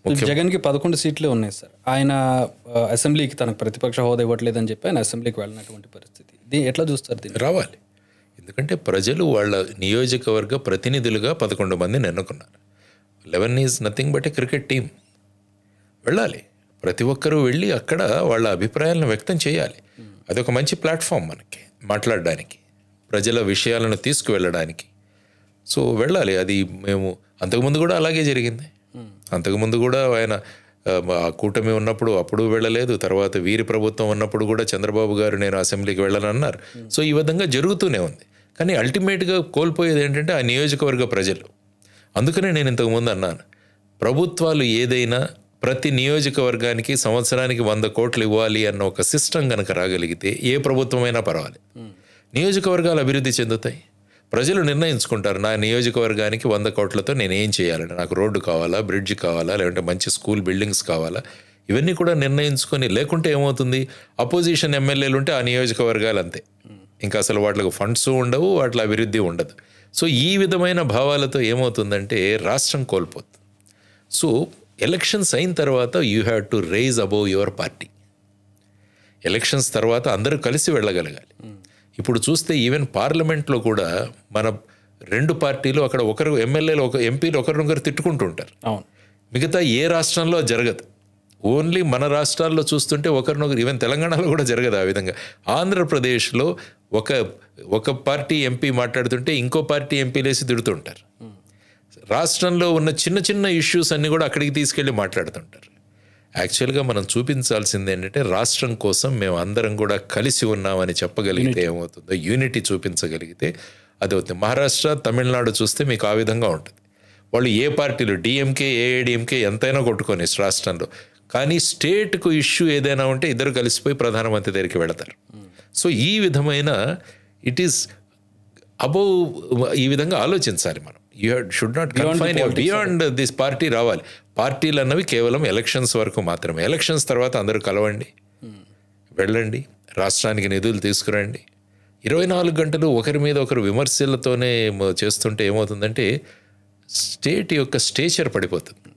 జగన్కి 11 సీట్లే ఉన్నాయి సార్. ఆయన అసెంబ్లీకి తనకు ప్రతిపక్ష హోదా ఇవ్వట్లేదని చెప్పి ఆయన అసెంబ్లీకి వెళ్ళినటువంటి పరిస్థితి. ఎట్లా చూస్తారు దీన్ని? రావాలి, ఎందుకంటే ప్రజలు వాళ్ళ నియోజకవర్గ ప్రతినిధులుగా 11 మందిని ఎన్నుకున్నారు. 11 is nothing but A cricket team. వెళ్ళాలి, ప్రతి ఒక్కరూ వెళ్ళి అక్కడ వాళ్ళ అభిప్రాయాలను వ్యక్తం చేయాలి. అదొక మంచి ప్లాట్ఫామ్ మనకి మాట్లాడడానికి, ప్రజల విషయాలను తీసుకువెళ్ళడానికి. సో వెళ్ళాలి. అది మేము అంతకుముందు కూడా అలాగే జరిగింది. అంతకుముందు కూడా ఆయన ఆ కూటమి ఉన్నప్పుడు అప్పుడు వెళ్ళలేదు, తర్వాత వీరి ప్రభుత్వం ఉన్నప్పుడు కూడా చంద్రబాబు గారు నేను అసెంబ్లీకి వెళ్ళనన్నారు. సో ఈ విధంగా జరుగుతూనే ఉంది. కానీ అల్టిమేట్గా కోల్పోయేది ఏంటంటే ఆ నియోజకవర్గ ప్రజలు. అందుకనే నేను ఇంతకుముందు అన్నాను, ప్రభుత్వాలు ఏదైనా ప్రతి నియోజకవర్గానికి సంవత్సరానికి 100 కోట్లు ఇవ్వాలి అన్న ఒక సిస్టమ్ కనుక రాగలిగితే ఏ ప్రభుత్వమైనా పర్వాలేదు. నియోజకవర్గాలు అభివృద్ధి చెందుతాయి. ప్రజలు నిర్ణయించుకుంటారు, నా నియోజకవర్గానికి 100 కోట్లతో నేను ఏం చేయాలని, నాకు రోడ్డు కావాలా, బ్రిడ్జ్ కావాలా, లేదంటే మంచి స్కూల్ బిల్డింగ్స్ కావాలా, ఇవన్నీ కూడా నిర్ణయించుకొని. లేకుంటే ఏమవుతుంది, అపోజిషన్ ఎమ్మెల్యేలు ఉంటే ఆ నియోజకవర్గాలు అంతే, ఇంకా అసలు వాటికి ఫండ్స్ ఉండవు, వాటి అభివృద్ధి ఉండదు. సో ఈ విధమైన భావాలతో ఏమవుతుందంటే రాష్ట్రం కోల్పోతుంది. సో ఎలక్షన్స్ అయిన తర్వాత you have to rise above your party. Elections తర్వాత అందరూ కలిసి వెళ్ళగలగాలి. ఇప్పుడు చూస్తే ఈవెన్ పార్లమెంట్లో కూడా మన 2 పార్టీలు అక్కడ ఒకరు ఎమ్మెల్యేలు ఎంపీలు ఒకరినొకరు తిట్టుకుంటుంటారు. మిగతా ఏ రాష్ట్రంలో జరగదు. ఓన్లీ మన రాష్ట్రాల్లో చూస్తుంటే ఒకరినొకరు, ఈవెన్ తెలంగాణలో కూడా జరగదు ఆ విధంగా. ఆంధ్రప్రదేశ్లో ఒక పార్టీ ఎంపీ మాట్లాడుతుంటే ఇంకో పార్టీ ఎంపీలేసి తిడుతుంటారు. రాష్ట్రంలో ఉన్న చిన్న చిన్న ఇష్యూస్ అన్నీ కూడా అక్కడికి తీసుకెళ్ళి మాట్లాడుతుంటారు. యాక్చువల్గా మనం చూపించాల్సింది ఏంటంటే రాష్ట్రం కోసం మేము అందరం కూడా కలిసి ఉన్నామని చెప్పగలిగితే ఏమవుతుందో, యూనిటీ చూపించగలిగితే అది అవుతుంది. మహారాష్ట్ర, తమిళనాడు చూస్తే మీకు ఆ విధంగా ఉంటుంది. వాళ్ళు ఏ పార్టీలు డిఎంకే, ఏఐడిఎంకే ఎంతైనా కొట్టుకొని రాష్ట్రంలో, కానీ స్టేట్కు ఇష్యూ ఏదైనా ఉంటే ఇద్దరు కలిసిపోయి ప్రధానమంత్రి దగ్గరికి వెళతారు. సో ఈ విధమైన ఇట్ ఈస్ అబౌవ్, ఈ విధంగా ఆలోచించాలి మనం. You should not confine beyond this party. రావాలి, పార్టీలు అన్నవి కేవలం ఎలక్షన్స్ వరకు మాత్రమే. ఎలక్షన్స్ తర్వాత అందరూ కలవండి, వెళ్ళండి, రాష్ట్రానికి నిధులు తీసుకురండి. 24 గంటలు ఒకరి మీద ఒకరు విమర్శలతోనే చేస్తుంటే ఏమవుతుందంటే స్టేట్ యొక్క స్టేచర్ పడిపోతుంది.